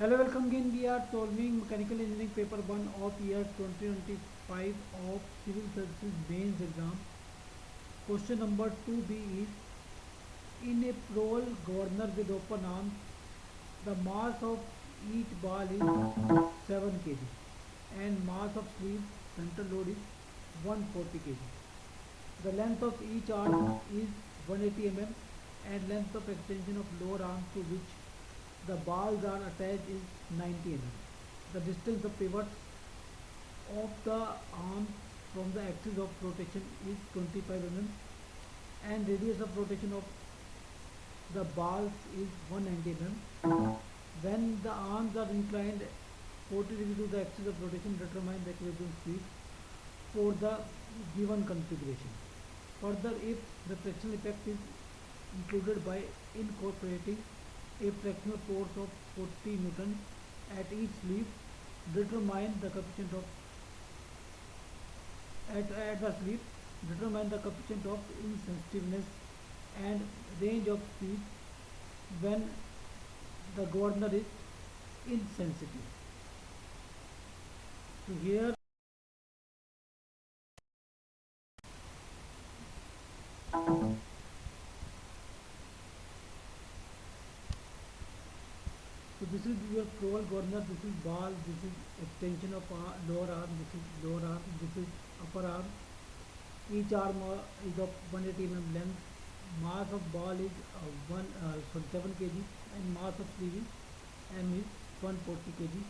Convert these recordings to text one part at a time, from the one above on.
Hello, welcome again. We are solving Mechanical Engineering Paper 1 of year 2025 of Civil Services Mains exam. Question number 2b is, in a parole governor with open arms, the mass of each ball is 7 kg and mass of sleeve center load is 140 kg. The length of each arm is 180 mm and length of extension of lower arm to which the balls are attached is 90 mm. The distance of pivot of the arm from the axis of rotation is 25 mm and radius of rotation of the balls is 190 mm. When the arms are inclined 40 degrees to the axis of rotation, determine the equilibrium speed for the given configuration. Further, if the frictional effect is included by incorporating a fractional force of 40 Newton at each sleeve, determine the coefficient of at the sleeve, determine the coefficient of insensitiveness and range of speed when the governor is insensitive. So here so this is your parole governor, this is ball, this is extension of lower arm, this is lower arm, this is upper arm. Each arm is of 180 mm length. Mass of ball is 7 kg and mass of sleeve is m is 140 kg.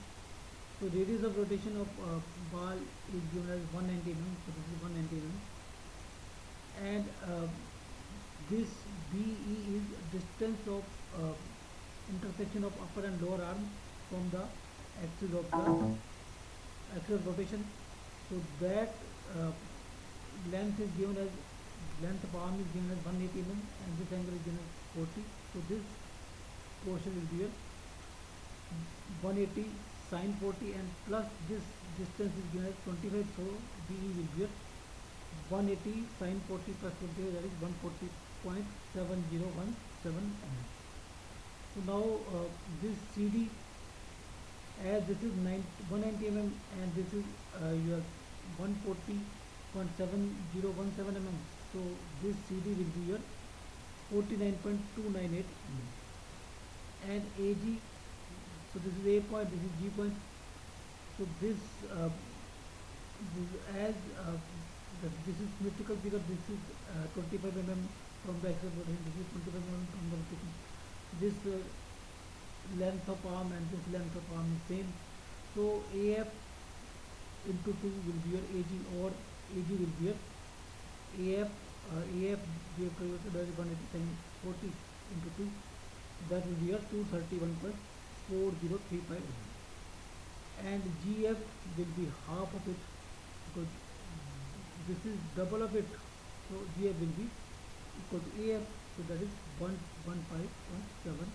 So radius of rotation of ball is given as 190 mm. So this is 190 mm. And this BE is distance of intersection of upper and lower arm from the axis of rotation. So that length is given as length of arm is given as 180 mm and this angle is given as 40. So this portion will be a 180 sine 40 and plus this distance is given as 25. So BE will be a 180 sine 40 plus 25, that is 140.7017 mm. So now this CD, as this is 190 mm and this is your 140.7017 mm. So this CD will be your 49.298 mm. And AG, so this is A point, this is G point. So this, as this is symmetrical figure, this is 25 mm from the axis of rotation, this is 25 mm from the rotation. This length of arm and this length of arm is same. So AF into 2 will be your AG, or AG will be your AF. AF we have converted as 180 times 40 into 2. That will be your 231.4035 mm. And GF will be half of it because this is double of it. So GF will be equal to AF. So that is 115.7 mm.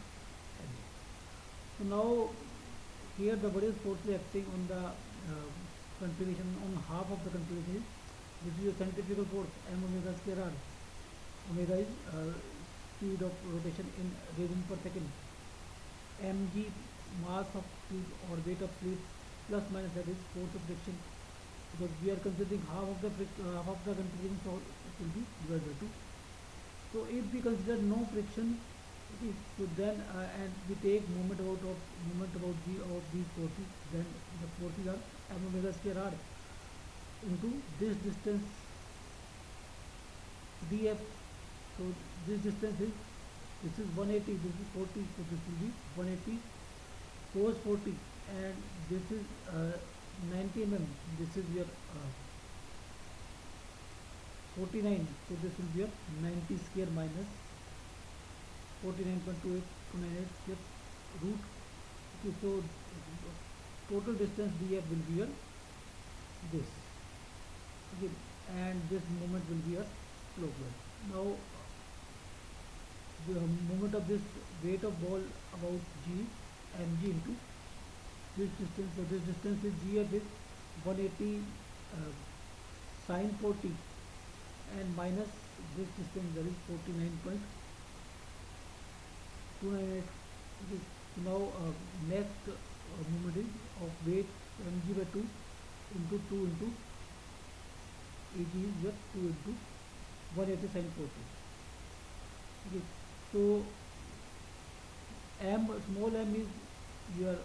So now here the body is forcefully acting on the configuration on half of the configuration. This is a centrifugal force m omega square r. Omega is speed of rotation in radian per second. Mg mass of sleeve or weight of sleeve plus minus, that is force of friction, because we are considering half of the configuration, so it will be divided by 2. So if we consider no friction, okay, so then and we take moment about G of these forces, then the forces are m omega square r into this distance df. So this distance is, this is 180, this is 40, so this will be 180 cos 40, and this is 90 mm, this is your 49, so this will be your 90 square minus 49.298 square root. Okay, so total distance df will be your this. Okay, and this moment will be your clockwise. Now the moment of this weight of ball about G, mg into this distance. So this distance is GF is 180 sine 40 and minus this distance, that is 49.298. Okay. So now next movement is of weight mg by 2 into 2 into ag is your 2 into 180 sin 40. Okay, so m, small m is your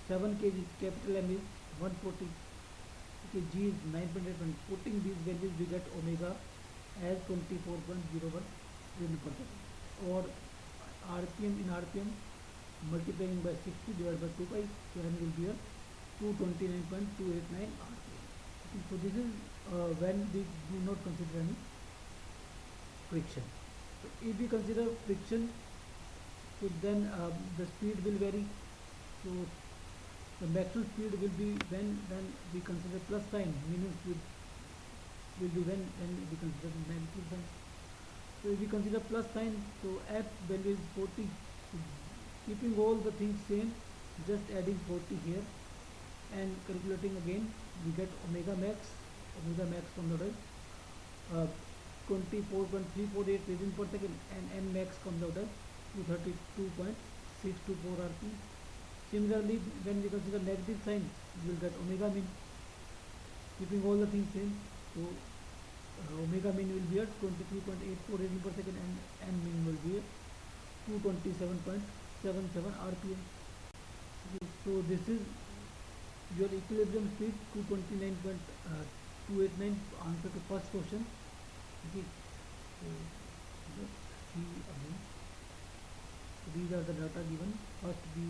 7 kg, capital M is 140, okay, G is 9.81. Putting these values we get omega as 24.01 radian per second, or RPM, in RPM multiplying by 60 divided by 2 pi, so n will be a 229.289 RPM. Okay, so this is when we do not consider any friction. So if we consider friction, so then the speed will vary. So the maximum speed will be when we consider plus sign, minimum speed will be when we consider negative sign. So if we consider plus sign, so f value is 40. So keeping all the things same, just adding 40 here and calculating again, we get omega max from the uh, 24.348 radian per second, and n max comes out as 232.624 rpm. Similarly, when we consider negative sign, we will get omega min, keeping all the things same. So omega min will be at 23.84 radian per second, and n min will be at 227.77 rpm. Okay, so this is your equilibrium speed, 229.289, answer to first question. Okay, so let's see again. So these are the data given. First we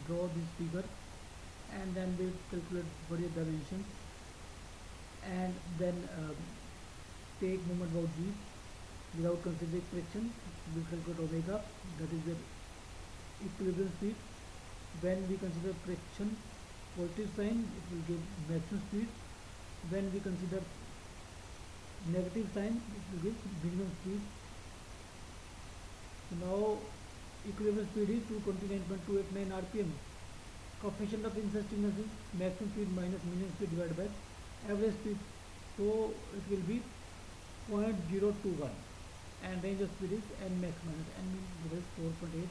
draw this figure, and then we calculate various dimensions, and then take moment about g without considering friction. We calculate omega, that is the equilibrium speed. When we consider friction, positive sign, it will give maximum speed. When we consider negative sign, it will give minimum speed. So now equilibrium speed is 229.289 rpm. Coefficient of instantaneous is maximum speed minus minimum speed divided by average speed. So it will be 0.021, and range of speed is n max minus n min, that is 4.85.